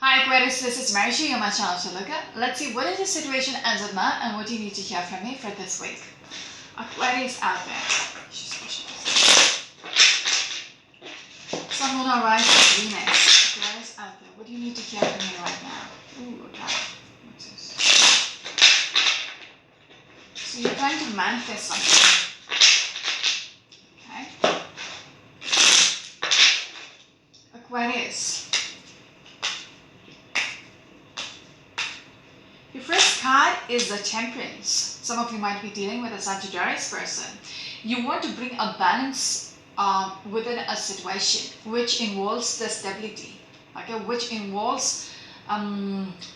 Hi Aquarius, this is Marishi, you're my channel to look at. Let's see what is the situation as of now and what you need to hear from me for this week. Aquarius out there. Sun, Moon, or Rise, Venus. Aquarius out there. What do you need to hear from me right now? Ooh, okay. What's this? So you're trying to manifest something. Okay. Aquarius. Your first card is the Temperance. Some of you might be dealing with a Sagittarius person. You want to bring a balance within a situation which involves the stability, okay, which involves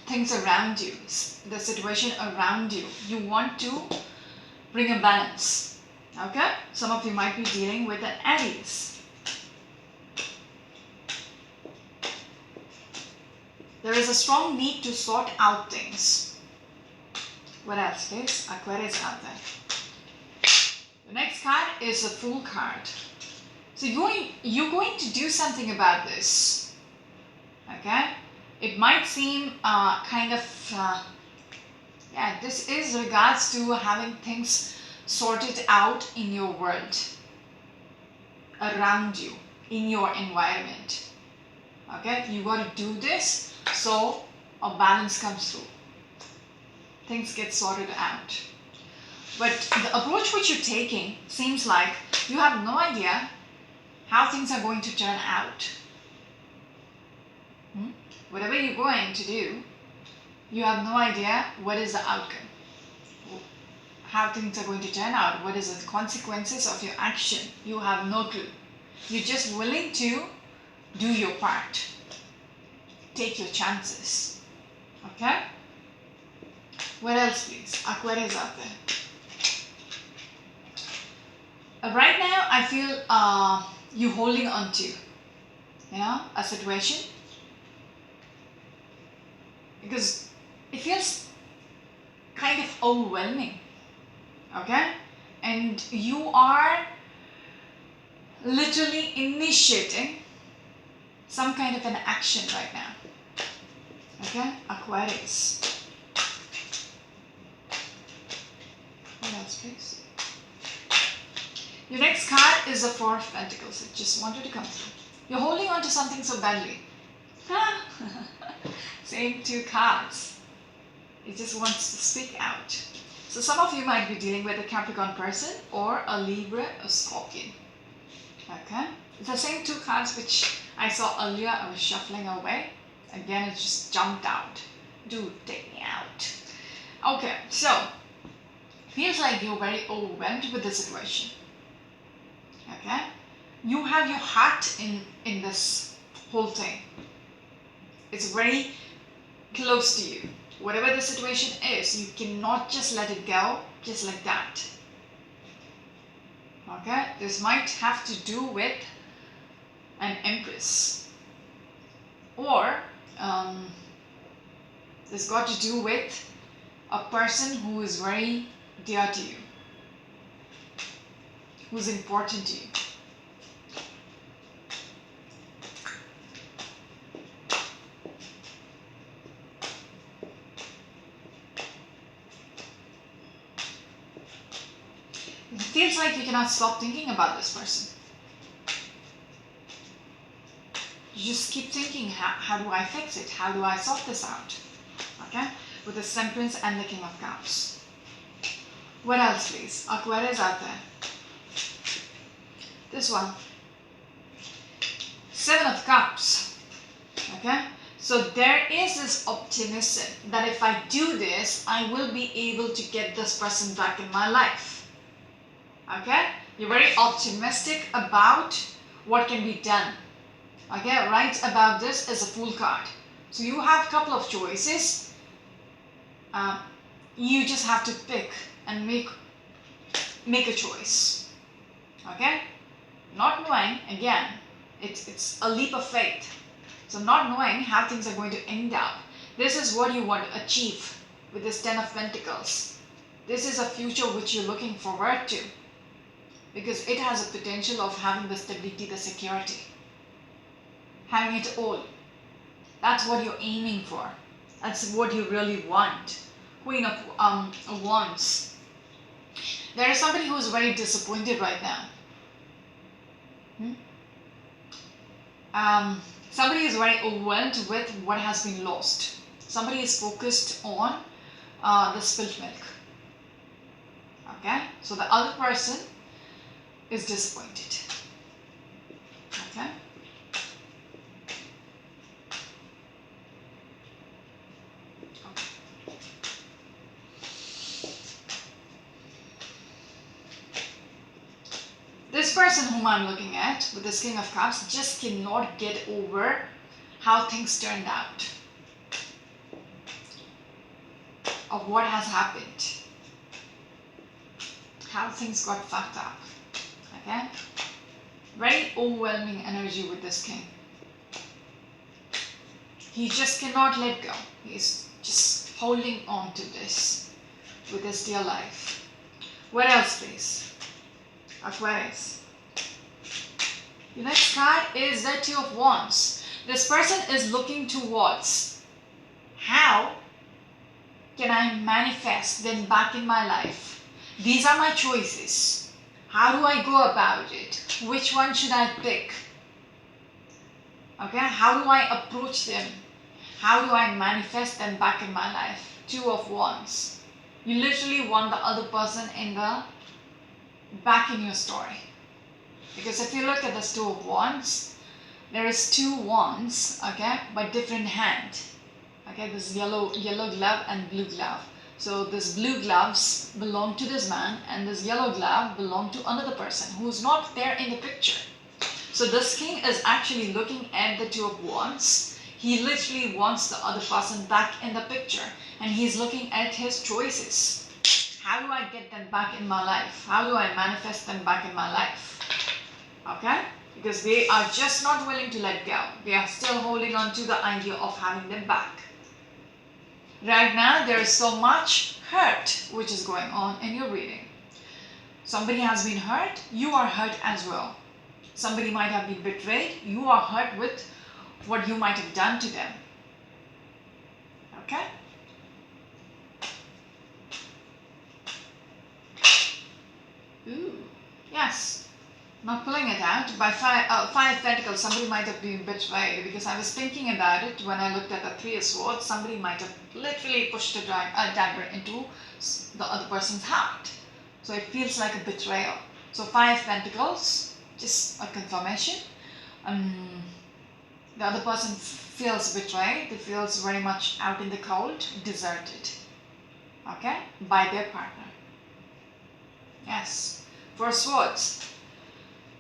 things around you, the situation around you. You want to bring a balance, okay? Some of you might be dealing with an Aries. There is a strong need to sort out things. What else, please? Aquarius out there. The next card is a Fool card. So you're going to do something about this. Okay? It might seem this is regards to having things sorted out in your world, around you, in your environment. Okay? You got to do this so a balance comes through. Things get sorted out. But the approach which you're taking seems like you have no idea how things are going to turn out. Whatever you're going to do, you have no idea what is the outcome, how things are going to turn out, what is the consequences of your action. You have no clue. You're just willing to do your part. Take your chances. Okay? What else, please? Aquarius out there. Right now, I feel you holding on to, a situation, because it feels kind of overwhelming, okay? And you are literally initiating some kind of an action right now, okay? Aquarius. What else, please? Your next card is the Four of Pentacles. It just wanted to come through. You're holding on to something so badly. Same two cards. It just wants to speak out. So some of you might be dealing with a Capricorn person or a Libra or Scorpion. Okay? It's the same two cards which I saw earlier. I was shuffling away. Again, it just jumped out. Dude, take me out. Okay, so feels like you're very overwhelmed with the situation. Okay? You have your heart in this whole thing. It's very close to you. Whatever the situation is, you cannot just let it go just like that. Okay? This might have to do with an Empress. Or this got to do with a person who is very dear to you, who's important to you. It feels like you cannot stop thinking about this person. You just keep thinking, how do I fix it? How do I sort this out? Okay? With the Temperance and the King of Cups. What else, please? Aquarius out there. This one. Seven of Cups. Okay? So there is this optimism that if I do this, I will be able to get this person back in my life. Okay? You're very optimistic about what can be done. Okay? Right about this is a Fool card. So you have a couple of choices. You just have to pick and make a choice. Okay? Not knowing, again, it's a leap of faith. So not knowing how things are going to end up. This is what you want to achieve with this Ten of Pentacles. This is a future which you're looking forward to, because it has a potential of having the stability, the security, having it all. That's what you're aiming for. That's what you really want. Queen of Wands. There is somebody who's very disappointed right now. Somebody is very overwhelmed with what has been lost. Somebody is focused on the spilt milk. Okay, so the other person is disappointed. Okay. This person whom I'm looking at with this King of Cups just cannot get over how things turned out, of what has happened, how things got fucked up. Okay, very overwhelming energy with this king. He just cannot let go. He's just holding on to this with his dear life. What else, please? Aquarius. The next card is the Two of Wands. This person is looking towards how can I manifest them back in my life. These are my choices. How do I go about it? Which one should I pick? Okay, how do I approach them? How do I manifest them back in my life? Two of Wands. You literally want the other person back in your story. Because if you look at this Two of Wands, there is two wands, okay, but different hand. Okay, this yellow glove and blue glove. So this blue gloves belong to this man and this yellow glove belong to another person who's not there in the picture. So this king is actually looking at the Two of Wands. He literally wants the other person back in the picture and he's looking at his choices. How do I get them back in my life? How do I manifest them back in my life? Okay? Because they are just not willing to let go. They are still holding on to the idea of having them back. Right now, there is so much hurt which is going on in your reading. Somebody has been hurt, you are hurt as well. Somebody might have been betrayed, you are hurt with what you might have done to them. Okay? Ooh, yes. Not pulling it out. By Five of Pentacles, somebody might have been betrayed, because I was thinking about it when I looked at the Three of Swords. Somebody might have literally pushed a dagger into the other person's heart. So it feels like a betrayal. So Five of Pentacles, just a confirmation. The other person feels betrayed. They feels very much out in the cold, deserted. Okay? By their partner. Yes. For Swords.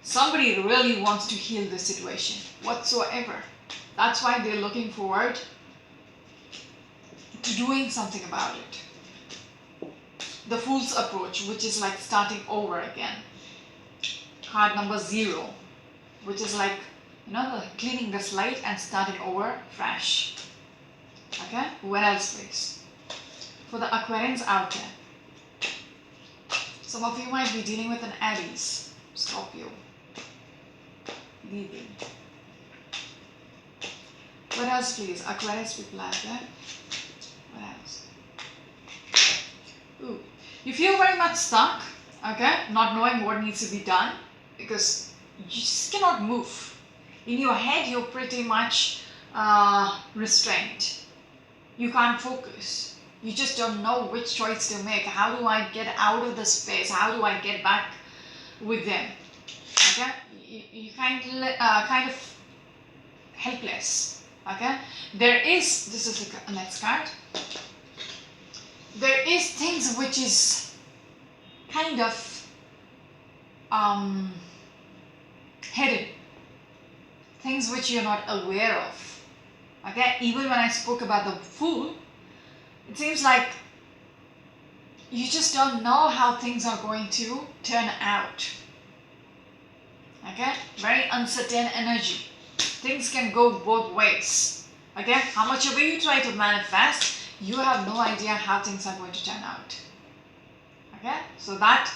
Somebody really wants to heal the situation whatsoever. That's why they're looking forward to doing something about it. The Fool's approach, which is like starting over again. Card number 0, which is like, cleaning the slate and starting over fresh. Okay? What else, please? For the Aquarians out there. Some of you might be dealing with an Aries, Scorpio. Libra. What else, please? Aquarius people out there. What else? Ooh. You feel very much stuck, okay? Not knowing what needs to be done because you just cannot move. In your head, you're pretty much restrained. You can't focus. You just don't know which choice to make. How do I get out of the space? How do I get back with them? Okay? You kind of helpless. Okay? This is the next card. There is things which is kind of hidden. Things which you're not aware of. Okay? Even when I spoke about the Fool, it seems like you just don't know how things are going to turn out. Okay? Very uncertain energy. Things can go both ways. Okay? How much ever you try to manifest, you have no idea how things are going to turn out. Okay? So that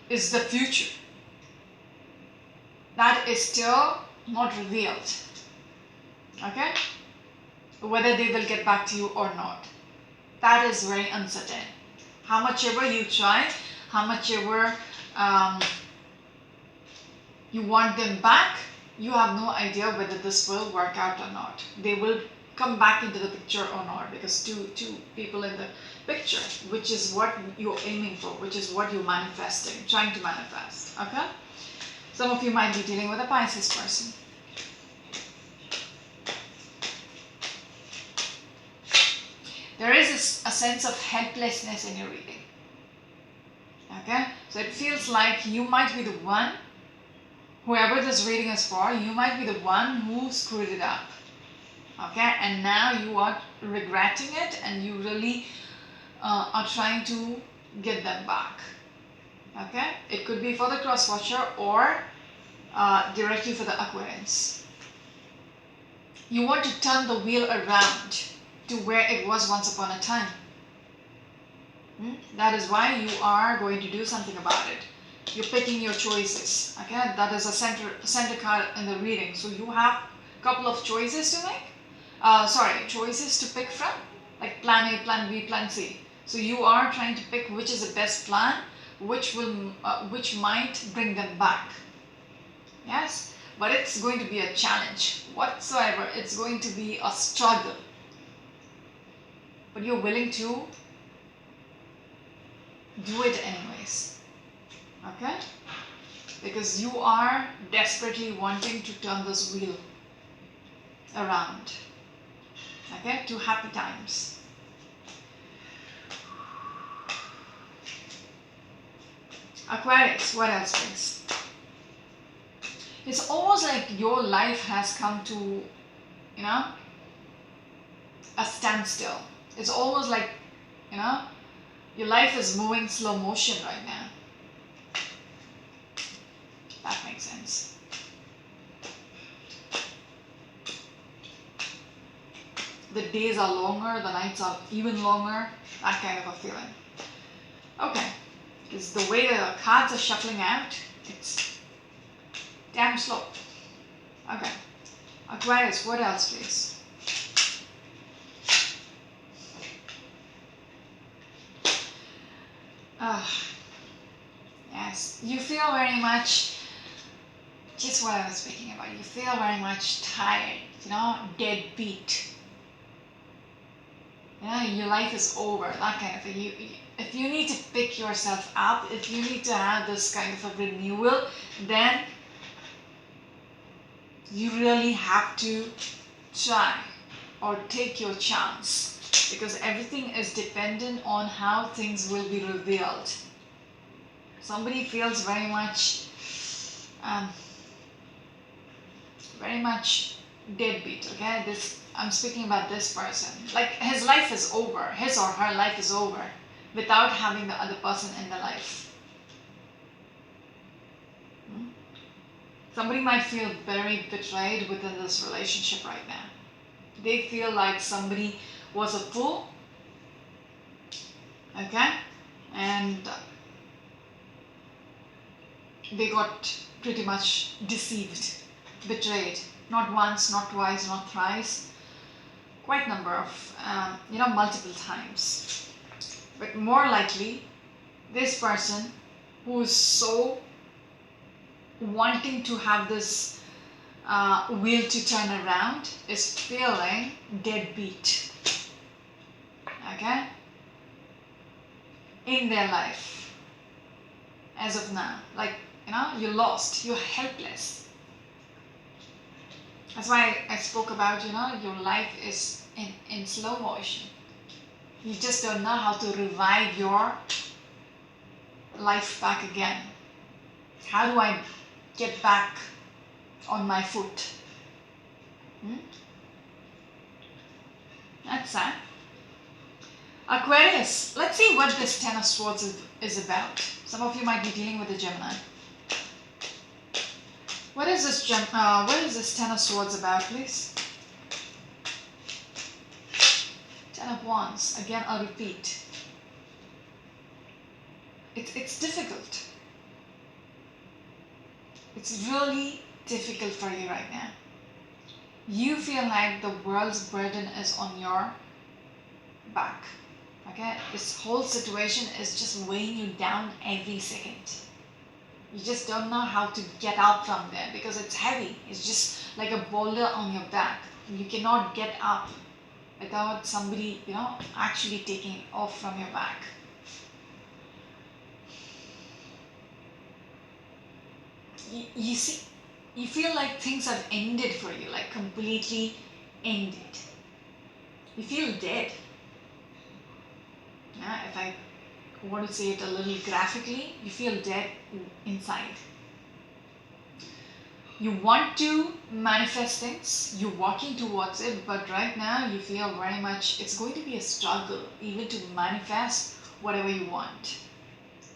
is the future. That is still not revealed. Okay? whether they will get back to you or not. That is very uncertain. How much ever you try, how much ever you want them back, you have no idea whether this will work out or not. They will come back into the picture or not, because two people in the picture, which is what you're aiming for, which is what you're manifesting, trying to manifest. Okay? Some of you might be dealing with a Pisces person. There is a sense of helplessness in your reading. Okay? So it feels like you might be the one, whoever this reading is for, you might be the one who screwed it up. Okay? And now you are regretting it, and you really are trying to get them back. Okay? It could be for the cross watcher or directly for the Aquarians. You want to turn the wheel around to where it was once upon a time. That is why you are going to do something about it. You're picking your choices. Okay, that is a center card in the reading. So you have a couple of choices to make. Choices to pick from, like plan A, plan B, plan C. So you are trying to pick which is the best plan, which might bring them back. Yes, but it's going to be a challenge whatsoever. It's going to be a struggle. But you're willing to do it anyways. Okay? Because you are desperately wanting to turn this wheel around. Okay? To happy times. Aquarius, what else please? It's almost like your life has come to, a standstill. It's almost like, your life is moving slow motion right now. That makes sense. The days are longer, the nights are even longer, that kind of a feeling. Okay, because the way the cards are shuffling out, it's damn slow. Okay, Aquarius, what else please? Yes, you feel very much, just what I was speaking about, you feel very much tired, deadbeat. Your life is over, that kind of thing. If you need to pick yourself up, if you need to have this kind of a renewal, then you really have to try or take your chance, because everything is dependent on how things will be revealed. Somebody feels very much deadbeat. Okay, I'm speaking about this person, like his life is over, his or her life is over without having the other person in their life. Somebody might feel very betrayed within this relationship right now. They feel like somebody was a fool, okay, and they got pretty much deceived, betrayed, not once, not twice, not thrice, quite number of, multiple times. But more likely, this person who is so wanting to have this wheel to turn around is feeling deadbeat, okay, in their life as of now. Like, you're lost, you're helpless. That's why I spoke about, your life is in slow motion. You just don't know how to revive your life back again. How do I get back on my foot? That's sad. Aquarius, let's see what this Ten of Swords is about. Some of you might be dealing with a Gemini. What is this Ten of Swords about, please? Ten of Wands. Again, I'll repeat. It's difficult. It's really difficult for you right now. You feel like the world's burden is on your back. Okay, this whole situation is just weighing you down every second. You just don't know how to get out from there because it's heavy. It's just like a boulder on your back. You cannot get up without somebody, actually taking it off from your back. You see, you feel like things have ended for you, like completely ended. You feel dead. Yeah, if I want to say it a little graphically, you feel dead inside. You want to manifest things, you're working towards it, but right now you feel very much it's going to be a struggle even to manifest whatever you want.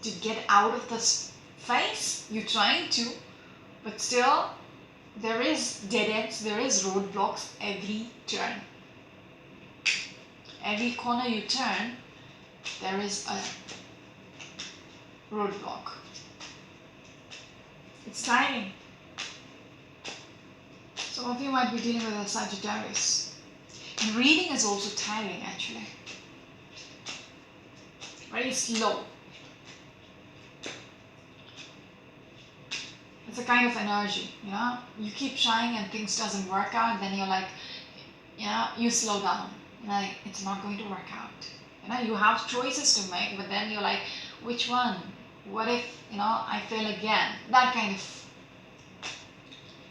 To get out of this phase, you're trying to, but still there is dead ends, there is roadblocks every turn. Every corner you turn, there is a roadblock. It's tiring. Some of you might be dealing with a Sagittarius. And reading is also tiring actually. Very slow. It's a kind of energy, You keep trying and things doesn't work out, then you're like, you slow down. Like, it's not going to work out. You have choices to make, but then you're like, which one? What if, I fail again? That kind of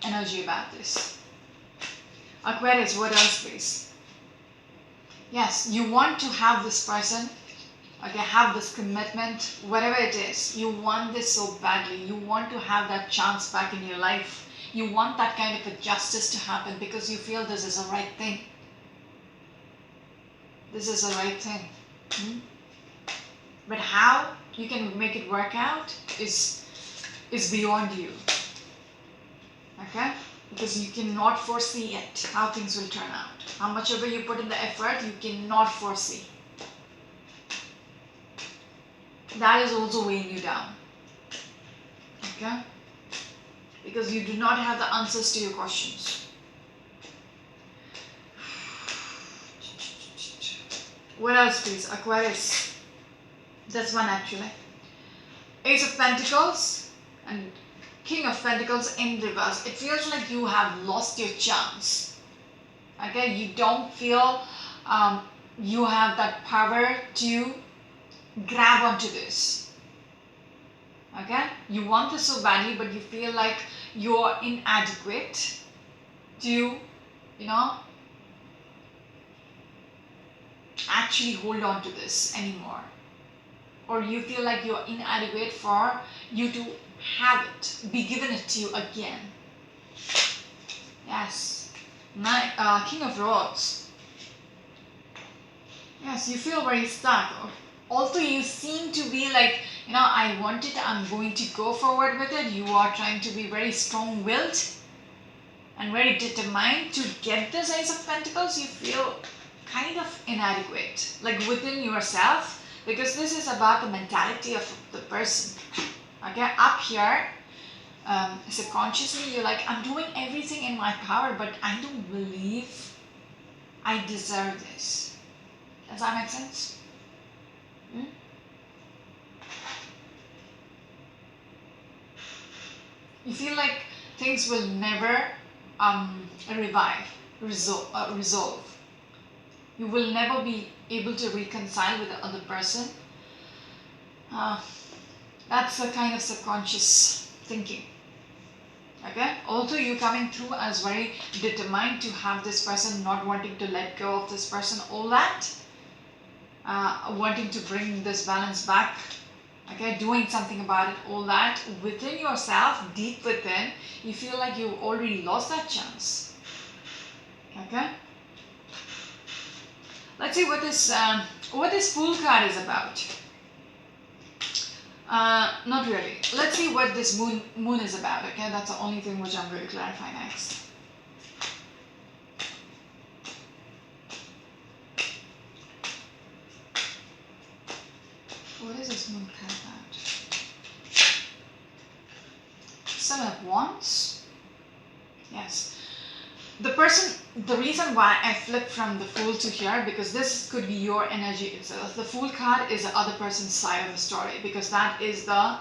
energy about this. Aquarius, what else please? Yes, you want to have this person, okay, have this commitment, whatever it is. You want this so badly. You want to have that chance back in your life. You want that kind of a justice to happen because you feel this is the right thing. This is the right thing. But how you can make it work out is beyond you. Okay? Because you cannot foresee it, how things will turn out. How much ever you put in the effort, you cannot foresee. That is also weighing you down. Okay? Because you do not have the answers to your questions. What else please? Aquarius. That's one actually. Ace of Pentacles and King of Pentacles in reverse. It feels like you have lost your chance. Okay? You don't feel you have that power to grab onto this. Okay? You want this so badly, but you feel like you're inadequate to, actually hold on to this anymore. Or you feel like you're inadequate for you to have it, be given it to you again. Yes. King of Rods. Yes, you feel very stuck. Also, you seem to be like, I want it, I'm going to go forward with it. You are trying to be very strong-willed and very determined to get this Ace of Pentacles. You feel kind of inadequate, like within yourself, because this is about the mentality of the person. Okay, up here, subconsciously, you're like, I'm doing everything in my power, but I don't believe I deserve this. Does that make sense? You feel like things will never resolve. You will never be able to reconcile with the other person. That's a kind of subconscious thinking. Okay? Also, you coming through as very determined to have this person, not wanting to let go of this person, all that. Wanting to bring this balance back. Okay? Doing something about it, all that. Within yourself, deep within, you feel like you've already lost that chance. Okay? Let's see what this Fool card is about. Not really. Let's see what this moon is about, okay? That's the only thing which I'm going to clarify next. What is this moon card about? 7 of Wands. Yes. The reason why I flipped from the Fool to here, because this could be your energy itself. The Fool card is the other person's side of the story, because that is the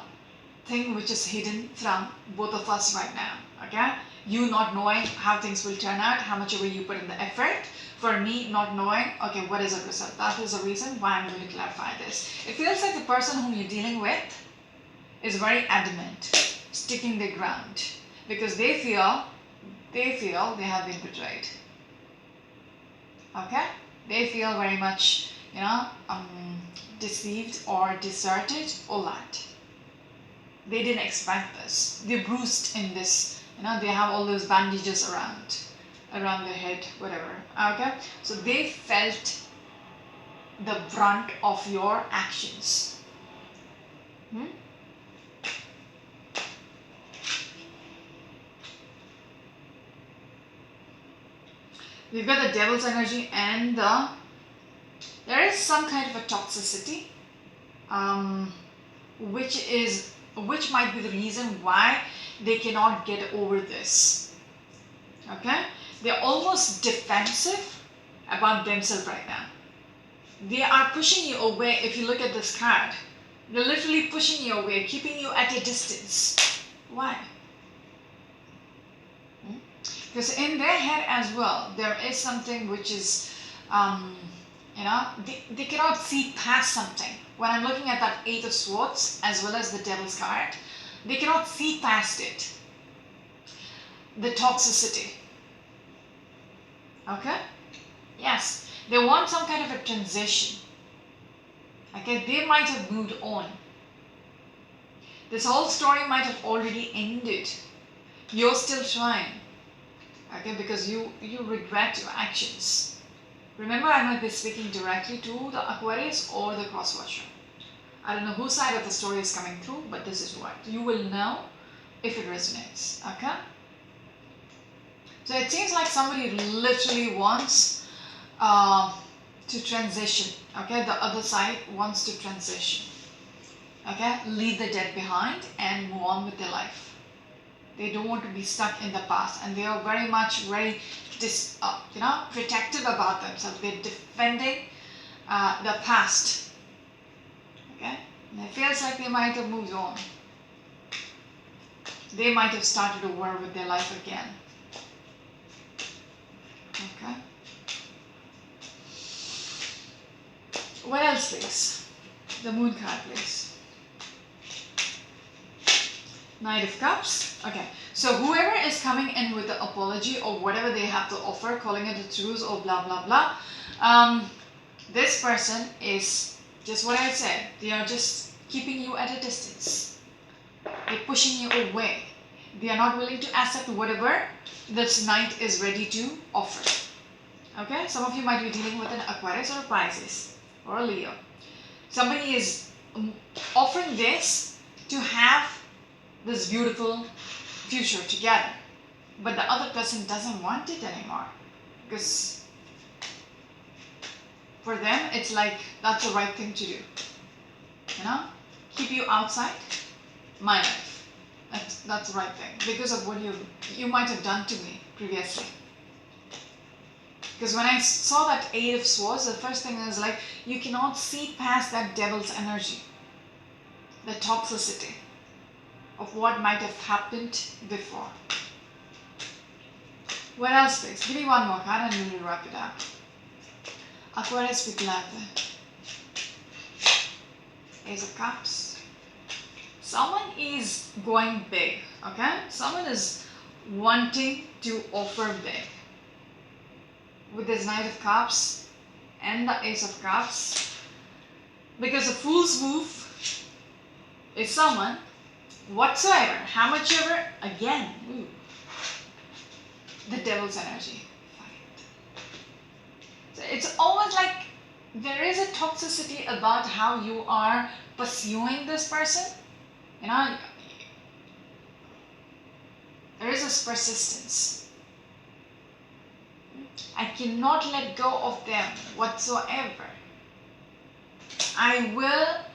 thing which is hidden from both of us right now. Okay, you not knowing how things will turn out, how much ever you put in the effort. For me not knowing, okay, what is the result. That is the reason why I'm going to clarify this. It feels like the person whom you're dealing with is very adamant, sticking their ground, because they feel they have been betrayed. Okay, they feel very much, deceived or deserted, all that. They didn't expect this. They're bruised in this, they have all those bandages around their head, whatever. Okay, so they felt the brunt of your actions. We've got the devil's energy, and there is some kind of a toxicity, which might be the reason why they cannot get over this. Okay, they're almost defensive about themselves right now. They are pushing you away. If you look at this card, they're literally pushing you away, keeping you at a distance. Why? Because in their head as well, there is something which is, they cannot see past something. When I'm looking at that Eight of Swords as well as the Devil's card, they cannot see past it. The toxicity. Okay? Yes, they want some kind of a transition. Okay, they might have moved on. This whole story might have already ended. You're still trying. Okay, because you regret your actions. Remember, I might be speaking directly to the Aquarius or the cross-watcher. I don't know whose side of the story is coming through, but this is what you will know if it resonates. Okay, so it seems like somebody literally wants to transition. Okay, the other side wants to transition. Okay, leave the dead behind and move on with their life. They don't want to be stuck in the past, and they are very protective about themselves. They're defending the past. Okay, and it feels like they might have moved on. They might have started over with their life again. Okay. What else, please? The Moon card, please. Knight of Cups. Okay, so whoever is coming in with the apology or whatever they have to offer, calling it a truce or blah blah blah, this person is just what I said. They are just keeping you at a distance. They're pushing you away. They are not willing to accept whatever this knight is ready to offer. Okay, some of you might be dealing with an Aquarius or a Pisces or a Leo. Somebody is offering this to have this beautiful future together, but the other person doesn't want it anymore, because for them it's like that's the right thing to do. Keep you outside my life. That's the right thing, because of what you might have done to me previously. Because when I saw that Eight of Swords, the first thing is like, you cannot see past that devil's energy, the toxicity of what might have happened before. What else, please? Give me one more card and we'll wrap it up. Aquarius with love. Ace of Cups. Someone is going big, okay? Someone is wanting to offer big. With this Knight of Cups and the Ace of Cups. Because the Fool's move is someone whatsoever, how much ever, again, the devil's energy. So it's almost like there is a toxicity about how you are pursuing this person. There is this persistence. I cannot let go of them whatsoever. I will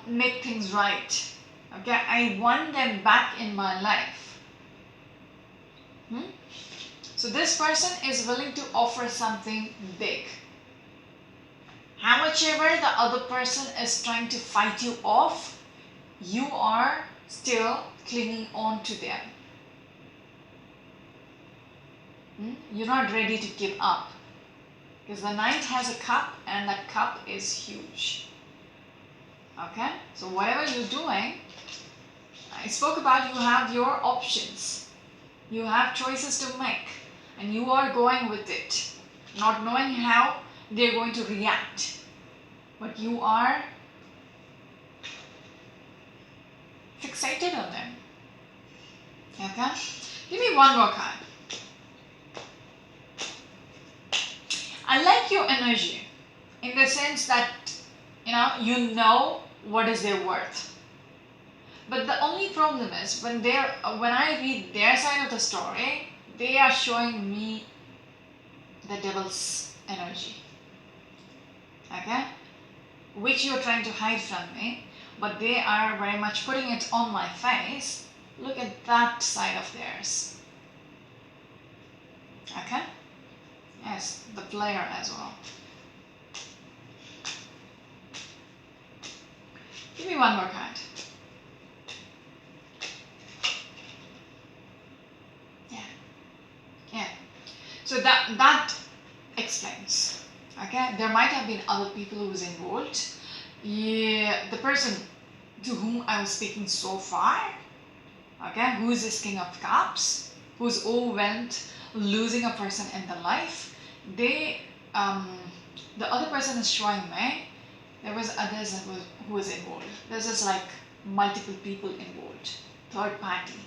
make things right. Okay, I want them back in my life. So this person is willing to offer something big. How much ever the other person is trying to fight you off, you are still clinging on to them. You're not ready to give up. Because the Knight has a cup and that cup is huge. Okay? So whatever you're doing, I spoke about you have your options. You have choices to make. And you are going with it. Not knowing how they're going to react. But you are fixated on them. Okay? Give me one more card. I like your energy in the sense that you know what is their worth. But the only problem is when I read their side of the story, they are showing me the devil's energy. Okay? Which you're trying to hide from me, but they are very much putting it on my face. Look at that side of theirs. Okay? Yes, the player as well. Give me one more card. Yeah. So that explains. Okay, there might have been other people who was involved. Yeah, the person to whom I was speaking so far, okay, who is this King of Cups, who's overwhelmed, losing a person in their life. The other person is showing me there was others who was involved. There's just like multiple people involved, third party,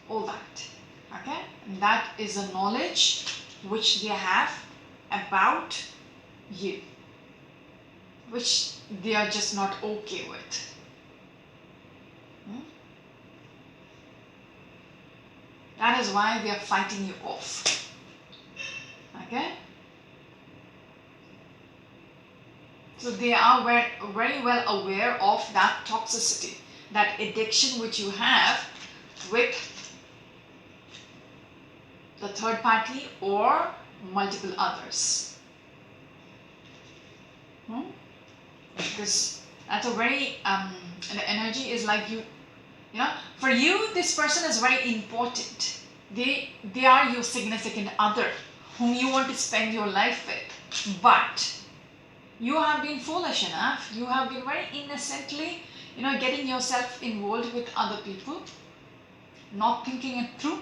all that. Okay, and that is the knowledge which they have about you, which they are just not okay with. That is why they are fighting you off. Okay? So they are very well aware of that toxicity, that addiction which you have with the third party or multiple others. Because that's a very the energy is like for you this person is very important. They are your significant other whom you want to spend your life with, but you have been foolish enough, you have been very innocently getting yourself involved with other people, not thinking it through.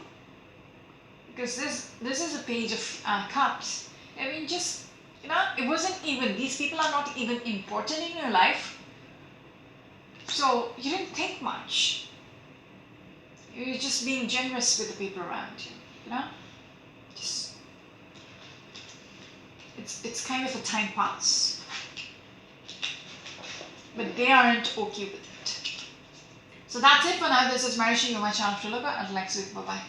Because this is a page of cups. I mean, just it wasn't even, these people are not even important in your life, so you didn't think much. You're just being generous with the people around you. Just it's kind of a time pass, but they aren't okay with it. So that's it for now. This is Marishi, you're my channel. Until next week, bye bye.